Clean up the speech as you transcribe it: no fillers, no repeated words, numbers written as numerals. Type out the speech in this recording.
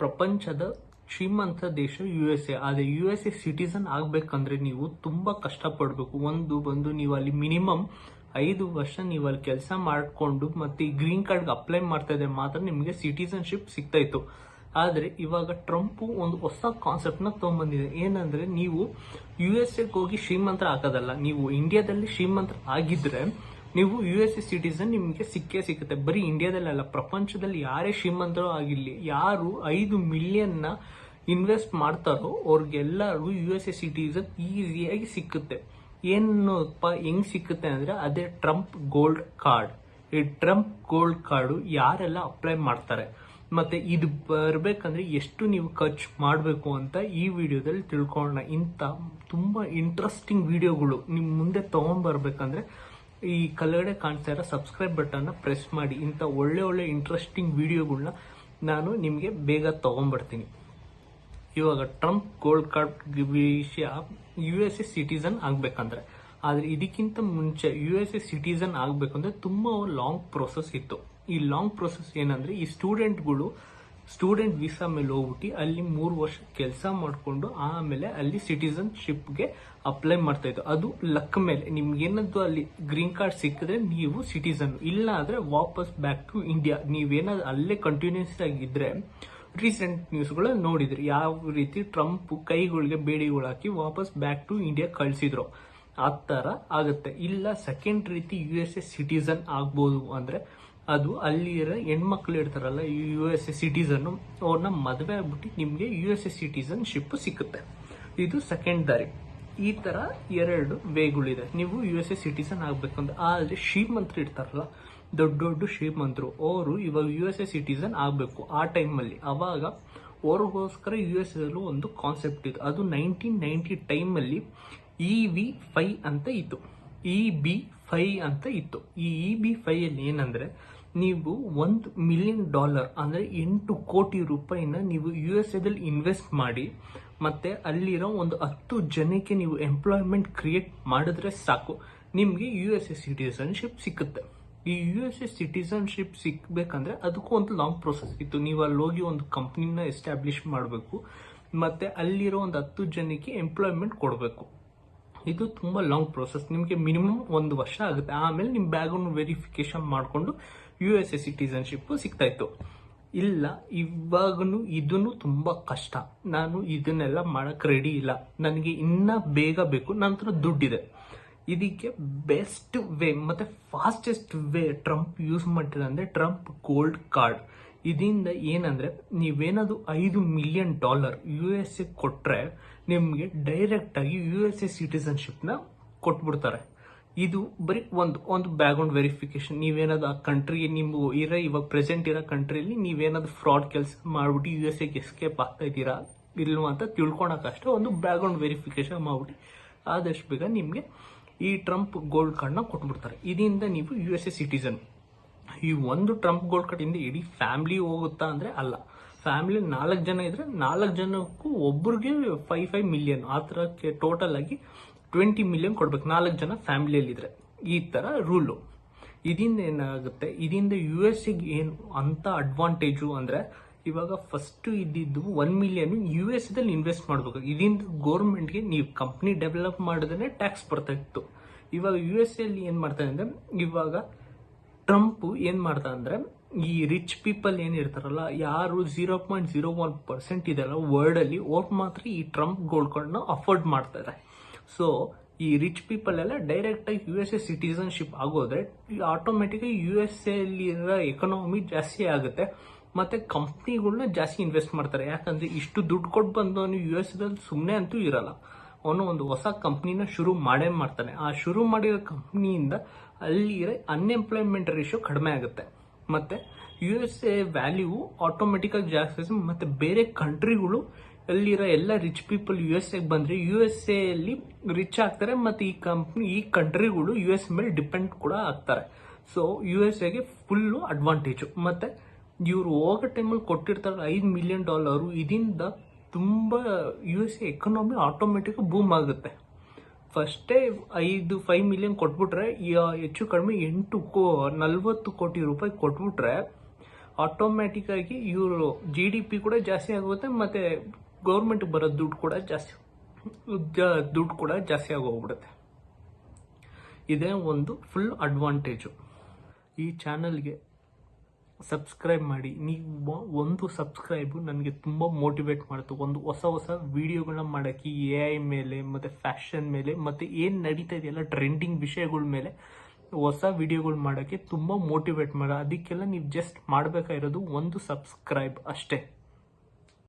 ಪ್ರಪಂಚದ ಶ್ರೀಮಂತ ದೇಶ USA. ಅದೇ USA ಸಿಟಿಸನ್ ಆಗ್ಬೇಕಂದ್ರೆ ನೀವು ತುಂಬಾ ಕಷ್ಟಪಡಬೇಕು. ಬಂದು ನೀವು ಅಲ್ಲಿ ಮಿನಿಮಮ್ 5 ವರ್ಷ ನೀವು ಅಲ್ಲಿ ಕೆಲಸ ಮಾಡಿಕೊಂಡು ಮತ್ತೆ ಈ ಗ್ರೀನ್ ಕಾರ್ಡ್ಗೆ ಅಪ್ಲೈ ಮಾಡ್ತಾ ಇದ್ರೆ ಮಾತ್ರ ನಿಮಗೆ ಸಿಟಿಸನ್ಶಿಪ್ ಸಿಗ್ತಾ ಇತ್ತು. ಆದ್ರೆ ಇವಾಗ ಟ್ರಂಪ್ ಒಂದು ಹೊಸ ಕಾನ್ಸೆಪ್ಟ್ ನ ತಗೊಂಡ್ಬಂದಿದೆ. ಏನಂದ್ರೆ ನೀವು USA ಹೋಗಿ ಶ್ರೀಮಂತರ ಆಗೋದಲ್ಲ, ನೀವು ಇಂಡಿಯಾದಲ್ಲಿ ಶ್ರೀಮಂತರ ಆಗಿದ್ರೆ ನೀವು USA ಸಿಟಿಸನ್ ನಿಮಗೆ ಸಿಕ್ಕುತ್ತೆ. ಬರೀ ಇಂಡಿಯಾದಲ್ಲಿ ಅಲ್ಲ, ಪ್ರಪಂಚದಲ್ಲಿ ಯಾರೇ ಶ್ರೀಮಂತರು ಆಗಿರ್ಲಿ, ಯಾರು 5 ಮಿಲಿಯನ್ ನ ಇನ್ವೆಸ್ಟ್ ಮಾಡ್ತಾರೋ ಅವ್ರಿಗೆಲ್ಲರಿಗೂ USA ಸಿಟಿಸನ್ ಈಸಿಯಾಗಿ ಸಿಕ್ಕುತ್ತೆ. ಹೆಂಗ್ ಸಿಕ್ಕುತ್ತೆ ಅಂದ್ರೆ ಅದೇ ಟ್ರಂಪ್ ಗೋಲ್ಡ್ ಕಾರ್ಡ್. ಈ ಟ್ರಂಪ್ ಗೋಲ್ಡ್ ಕಾರ್ಡು ಯಾರೆಲ್ಲ ಅಪ್ಲೈ ಮಾಡ್ತಾರೆ ಮತ್ತೆ ಇದು ಬರ್ಬೇಕಂದ್ರೆ ಎಷ್ಟು ನೀವು ಖರ್ಚು ಮಾಡಬೇಕು ಅಂತ ಈ ವಿಡಿಯೋದಲ್ಲಿ ತಿಳ್ಕೊಳ್ಳೋಣ. ಇಂಥ ತುಂಬಾ ಇಂಟ್ರೆಸ್ಟಿಂಗ್ ವಿಡಿಯೋಗಳು ನಿಮ್ ಮುಂದೆ ತಗೊಂಡ್ಬರ್ಬೇಕಂದ್ರೆ ಈ ಕೆಳಗಡೆ ಕಾಣ್ತಾ ಇರೋ ಸಬ್ಸ್ಕ್ರೈಬ್ ಬಟನ್ ಪ್ರೆಸ್ ಮಾಡಿ. ಇಂಥ ಒಳ್ಳೆ ಇಂಟ್ರೆಸ್ಟಿಂಗ್ ವಿಡಿಯೋಗಳನ್ನ ನಾನು ನಿಮಗೆ ಬೇಗ ತಗೊಂಡ್ಬರ್ತೀನಿ. ಇವಾಗ ಟ್ರಂಪ್ ಗೋಲ್ಡ್ ಕಾರ್ಡ್ ವಿಷಯ USA ಸಿಟಿಸನ್ ಆಗ್ಬೇಕಂದ್ರೆ, ಆದ್ರೆ ಇದಕ್ಕಿಂತ ಮುಂಚೆ USA ಸಿಟಿಸನ್ ಆಗ್ಬೇಕಂದ್ರೆ ತುಂಬಾ ಲಾಂಗ್ ಪ್ರೋಸೆಸ್ ಇತ್ತು. ಈ ಲಾಂಗ್ ಪ್ರೋಸೆಸ್ ಏನಂದ್ರೆ ಈ ಸ್ಟೂಡೆಂಟ್ ವೀಸಾ ಮೇಲೆ ಹೋಗ್ಬಿಟ್ಟು ಅಲ್ಲಿ 3 ವರ್ಷ ಕೆಲಸ ಮಾಡ್ಕೊಂಡು ಆಮೇಲೆ ಅಲ್ಲಿ ಸಿಟಿಸನ್ಶಿಪ್ಗೆ ಅಪ್ಲೈ ಮಾಡ್ತಾ ಇತ್ತು. ಅದು ಲಕ್ ಮೇಲೆ ನಿಮ್ಗೆ ಏನಾದ್ರು ಅಲ್ಲಿ ಗ್ರೀನ್ ಕಾರ್ಡ್ ಸಿಕ್ಕಿದ್ರೆ ನೀವು ಸಿಟಿಸನ್, ಇಲ್ಲ ಆದ್ರೆ ವಾಪಸ್ ಬ್ಯಾಕ್ ಟು ಇಂಡಿಯಾ. ನೀವೇನಾದ್ರು ಅಲ್ಲೇ ಕಂಟಿನ್ಯೂಸ್ ಆಗಿದ್ರೆ ರೀಸೆಂಟ್ ನ್ಯೂಸ್ಗಳು ನೋಡಿದ್ರಿ ಯಾವ ರೀತಿ ಟ್ರಂಪ್ ಕೈಗಳಿಗೆ ಬೇಡಿಗಳು ಹಾಕಿ ವಾಪಸ್ ಬ್ಯಾಕ್ ಟು ಇಂಡಿಯಾ ಕಳ್ಸಿದ್ರು. ಆ ತರ ಆಗುತ್ತೆ. ಇಲ್ಲ ಸೆಕೆಂಡ್ ರೀತಿ USA ಸಿಟಿಸನ್ ಆಗ್ಬೋದು ಅಂದ್ರೆ ಅದು ಅಲ್ಲಿರೋ ಹೆಣ್ಮಕ್ಳು ಇರ್ತಾರಲ್ಲ USA ಸಿಟಿಸನ್, ಅವ್ರನ್ನ ಮದುವೆ ಆಗ್ಬಿಟ್ಟು ನಿಮ್ಗೆ USA ಸಿಟಿಸನ್ಶಿಪ್ ಸಿಕ್ಕುತ್ತೆ. ಇದು ಸೆಕೆಂಡ್ ದಾರಿ. ಈ ತರ 2 ವೇಗಳಿದೆ ನೀವು USA ಸಿಟಿಸನ್ ಆಗ್ಬೇಕಂದ್ರೆ. ಆದ್ರೆ ಶ್ರೀಮಂತರು ಇರ್ತಾರಲ್ಲ, ದೊಡ್ಡ ಶ್ರೀಮಂತರು, ಅವರು ಇವಾಗ USA ಸಿಟಿಸನ್ ಆಗ್ಬೇಕು. ಆ ಟೈಮಲ್ಲಿ ಅವಾಗ ಅವ್ರಿಗೋಸ್ಕರ US ಅಲ್ಲೂ ಒಂದು ಕಾನ್ಸೆಪ್ಟ್ ಇತ್ತು. ಅದು 1990 ಟೈಮಲ್ಲಿ EB-5 ಅಂತ ಇತ್ತು. EB-5 ಅಂತ ಇತ್ತು. ಈ EB-5 ಅಲ್ಲಿ ಏನಂದ್ರೆ ನೀವು $1 ಮಿಲಿಯನ್ ಅಂದ್ರೆ 8 ಕೋಟಿ ರೂಪಾಯಿನ ನೀವು USA ದಲ್ಲಿ ಇನ್ವೆಸ್ಟ್ ಮಾಡಿ ಮತ್ತೆ ಅಲ್ಲಿರೋ ಒಂದು 10 ಜನಕ್ಕೆ ನೀವು ಎಂಪ್ಲಾಯ್ಮೆಂಟ್ ಕ್ರಿಯೇಟ್ ಮಾಡಿದ್ರೆ ಸಾಕು, ನಿಮ್ಗೆ USA ಸಿಟಿಸನ್ಶಿಪ್ ಸಿಕ್ಕುತ್ತೆ. ಈ USA ಸಿಟಿಸನ್ಶಿಪ್ ಸಿಕ್ಬೇಕಂದ್ರೆ ಅದಕ್ಕೂ ಒಂದು ಲಾಂಗ್ ಪ್ರೋಸೆಸ್ ಇತ್ತು. ನೀವು ಅಲ್ಲಿ ಹೋಗಿ ಒಂದು ಕಂಪ್ನಿನ ಎಸ್ಟಾಬ್ಲಿಷ್ ಮಾಡಬೇಕು ಮತ್ತೆ ಅಲ್ಲಿರೋ ಒಂದು 10 ಜನಕ್ಕೆ ಎಂಪ್ಲಾಯ್ಮೆಂಟ್ ಕೊಡಬೇಕು. ಇದು ತುಂಬಾ ಲಾಂಗ್ ಪ್ರೋಸೆಸ್. ನಿಮ್ಗೆ ಮಿನಿಮಮ್ 1 ವರ್ಷ ಆಗುತ್ತೆ. ಆಮೇಲೆ ನಿಮ್ ಬ್ಯಾಗ್ರೌಂಡ್ ವೆರಿಫಿಕೇಶನ್ ಮಾಡ್ಕೊಂಡು USA ಸಿಟಿಸನ್ಶಿಪ್ ಸಿಗ್ತಾ ಇತ್ತು. ಇಲ್ಲ ಇವಾಗನು ಇದನ್ನು ತುಂಬಾ ಕಷ್ಟ, ನಾನು ಇದನ್ನೆಲ್ಲ ಮಾಡಕ್ ರೆಡಿ ಇಲ್ಲ, ನನಗೆ ಇನ್ನ ಬೇಗ ಬೇಕು, ನನ್ನ ಹತ್ರ ದುಡ್ಡಿದೆ. ಇದಕ್ಕೆ ಬೆಸ್ಟ್ ವೇ ಮತ್ತೆ ಫಾಸ್ಟೆಸ್ಟ್ ವೇ ಟ್ರಂಪ್ ಯೂಸ್ ಮಾಡಿದ್ರೆ ಅಂದ್ರೆ ಟ್ರಂಪ್ ಗೋಲ್ಡ್ ಕಾರ್ಡ್. ಇದರಿಂದ ಏನಂದ್ರೆ ನೀವೇನಾದ್ರು $5 ಮಿಲಿಯನ್ USA ಕೊಟ್ರೆ ನಿಮ್ಗೆ ಡೈರೆಕ್ಟ್ ಆಗಿ USA ಸಿಟಿಸನ್ಶಿಪ್ ನ ಕೊಟ್ಬಿಡ್ತಾರೆ. ಇದು ಬರೀ ಒಂದು ಬ್ಯಾಕ್ಗ್ರೌಂಡ್ ವೆರಿಫಿಕೇಶನ್. ನೀವೇನಾದ್ರು ಆ ಕಂಟ್ರಿಗೆ ನೀವು ಇವಾಗ ಪ್ರೆಸೆಂಟ್ ಇರೋ ಕಂಟ್ರಿಯಲ್ಲಿ ನೀವೇನಾದ್ರು ಫ್ರಾಡ್ ಕೆಲಸ ಮಾಡ್ಬಿಟ್ಟು USAಗೆ ಎಸ್ಕೇಪ್ ಆಗ್ತಾ ಇದ್ದೀರಾ ಇಲ್ವಾ ಅಂತ ತಿಳ್ಕೊಳಕಷ್ಟೇ ಒಂದು ಬ್ಯಾಕ್ಗ್ರೌಂಡ್ ವೆರಿಫಿಕೇಶನ್ ಮಾಡ್ಬಿಟ್ಟು ಆದಷ್ಟು ಬೇಗ ನಿಮ್ಗೆ ಈ ಟ್ರಂಪ್ ಗೋಲ್ಡ್ ಕಾರ್ಡ್ ನ ಕೊಟ್ಬಿಡ್ತಾರೆ. ಇದರಿಂದ ನೀವು USA ಸಿಟಿಸನ್. ಈ ಒಂದು ಟ್ರಂಪ್ ಗೋಲ್ಡ್ ಕಾರ್ಡ್ ಇಂದ ಇಡೀ ಫ್ಯಾಮಿಲಿ ಹೋಗುತ್ತಾ ಅಂದ್ರೆ ಅಲ್ಲ. ಫ್ಯಾಮಿಲಿ 4 ಜನ ಇದ್ರೆ 4 ಜನಕ್ಕೂ ಒಬ್ಬರಿಗೆ 5 ಮಿಲಿಯನ್, ಆ ತರ ಟೋಟಲ್ ಆಗಿ 20 ಮಿಲಿಯನ್ ಕೊಡ್ಬೇಕು 4 ಜನ ಫ್ಯಾಮಿಲಿಯಲ್ಲಿ ಇದ್ರೆ. ಈ ತರ ರೂಲು. ಇದರಿಂದ ಏನಾಗುತ್ತೆ, ಇದರಿಂದ USAಗೆ ಏನು ಅಂತ ಅಡ್ವಾಂಟೇಜು ಅಂದ್ರೆ ಇವಾಗ ಫಸ್ಟ್ ಇದ್ದಿದ್ದು 1 ಮಿಲಿಯನ್ US ದಲ್ಲಿ ಇನ್ವೆಸ್ಟ್ ಮಾಡ್ಬೇಕು. ಇದರಿಂದ ಗೌರ್ಮೆಂಟ್ಗೆ ನೀವು ಕಂಪ್ನಿ ಡೆವಲಪ್ ಮಾಡಿದ್ರೆ ಟ್ಯಾಕ್ಸ್ ಬರ್ತಾ ಇತ್ತು. ಇವಾಗ USA ಅಲ್ಲಿ ಏನ್ ಮಾಡ್ತಾರೆ ಅಂದ್ರೆ ಇವಾಗ ಟ್ರಂಪ್ ಏನ್ ಮಾಡ್ತಾ ಅಂದ್ರೆ ಈ ರಿಚ್ ಪೀಪಲ್ ಏನಿರ್ತಾರಲ್ಲ, ಯಾರು 0.01% ಇದೆಲ್ಲ ವರ್ಲ್ಡ್ ಅಲ್ಲಿ, ಅವ್ರು ಮಾತ್ರ ಈ ಟ್ರಂಪ್ ಗೋಲ್ಡ್ ಕಾರ್ಡ್ ನ ಅಫೋರ್ಡ್ ಮಾಡ್ತಾರೆ. ಸೊ ಈ ರಿಚ್ ಪೀಪಲ್ ಎಲ್ಲ ಡೈರೆಕ್ಟ್ ಆಗಿ USA ಸಿಟಿಸನ್ಶಿಪ್ ಆಗೋದ್ರೆ ಆಟೋಮೆಟಿಕ್ ಆಗಿ USA ಅಲ್ಲಿರೋ ಎಕನಾಮಿ ಜಾಸ್ತಿ ಆಗುತ್ತೆ ಮತ್ತೆ ಕಂಪ್ನಿಗಳನ್ನ ಜಾಸ್ತಿ ಇನ್ವೆಸ್ಟ್ ಮಾಡ್ತಾರೆ. ಯಾಕಂದ್ರೆ ಇಷ್ಟು ದುಡ್ಡು ಕೊಟ್ಟು ಬಂದವನು US ದಲ್ಲಿ ಸುಮ್ಮನೆ ಅಂತೂ ಇರಲ್ಲ. ಅವನು ಒಂದು ಹೊಸ ಕಂಪ್ನಿನ ಶುರು ಮಾಡ್ತಾನೆ. ಆ ಶುರು ಮಾಡಿರೋ ಕಂಪ್ನಿಯಿಂದ ಅಲ್ಲಿರೋ ಅನ್ಎಂಪ್ಲಾಯ್ಮೆಂಟ್ ರೇಷಿಯೋ ಕಡಿಮೆ ಆಗುತ್ತೆ ಮತ್ತೆ USA ವ್ಯಾಲ್ಯೂ ಆಟೋಮೆಟಿಕ್ ಆಗಿ ಜಾಸ್ತಿ. ಮತ್ತೆ ಬೇರೆ ಕಂಟ್ರಿಗಳು ಅಲ್ಲಿರೋ ಎಲ್ಲ ರಿಚ್ ಪೀಪಲ್ USA ಬಂದ್ರೆ USA ಅಲ್ಲಿ ರಿಚ್ ಆಗ್ತಾರೆ ಮತ್ತೆ ಈ ಕಂಟ್ರಿಗಳು US ಮೇಲೆ ಡಿಪೆಂಡ್ ಕೂಡ ಆಗ್ತಾರೆ. ಸೊ USAಗೆ ಫುಲ್ ಅಡ್ವಾಂಟೇಜ್. ಮತ್ತೆ ಇವ್ರು ಹೋಗೋ ಟೈಮಲ್ಲಿ ಕೊಟ್ಟಿರ್ತಾರೆ $5 ಮಿಲಿಯನ್. ಇದರಿಂದ ತುಂಬಾ USA ಎಕನಾಮಿ ಆಟೋಮೆಟಿಕ್ ಬೂಮ್ ಆಗುತ್ತೆ. ಫಸ್ಟೇ 5 ಮಿಲಿಯನ್ ಕೊಟ್ಬಿಟ್ರೆ ಹೆಚ್ಚು ಕಡಿಮೆ 40 ಕೋಟಿ ರೂಪಾಯಿ ಕೊಟ್ಬಿಟ್ರೆ ಆಟೋಮ್ಯಾಟಿಕ್ ಆಗಿ ಇವರು GDP ಕೂಡ ಜಾಸ್ತಿ ಆಗುತ್ತೆ, ಮತ್ತೆ ಗೌರ್ಮೆಂಟ್ ಬರೋ ದುಡ್ಡು ಕೂಡ ಜಾಸ್ತಿ ಆಗೋಗ್ಬಿಡುತ್ತೆ. ಇದೇ ಒಂದು ಫುಲ್ ಅಡ್ವಾಂಟೇಜು. ಈ ಚಾನಲ್ಗೆ ಸಬ್ಸ್ಕ್ರೈಬ್ ಮಾಡಿ. ನೀವು ಒಂದು ಸಬ್ಸ್ಕ್ರೈಬು ನನಗೆ ತುಂಬ ಮೋಟಿವೇಟ್ ಮಾಡುತ್ತೆ. ಒಂದು ಹೊಸ ವಿಡಿಯೋಗಳನ್ನ ಮಾಡೋಕ್ಕೆ AI ಮೇಲೆ ಮತ್ತು ಫ್ಯಾಷನ್ ಮೇಲೆ ಮತ್ತು ಏನು ನಡೀತಾ ಇದೆಯಲ್ಲ ಟ್ರೆಂಡಿಂಗ್ ವಿಷಯಗಳ ಮೇಲೆ ಹೊಸ ವಿಡಿಯೋಗಳು ಮಾಡೋಕ್ಕೆ ತುಂಬ ಮೋಟಿವೇಟ್ ಅದಕ್ಕೆಲ್ಲ ನೀವು ಜಸ್ಟ್ ಮಾಡಬೇಕಾಗಿರೋದು ಒಂದು ಸಬ್ಸ್ಕ್ರೈಬ್ ಅಷ್ಟೇ.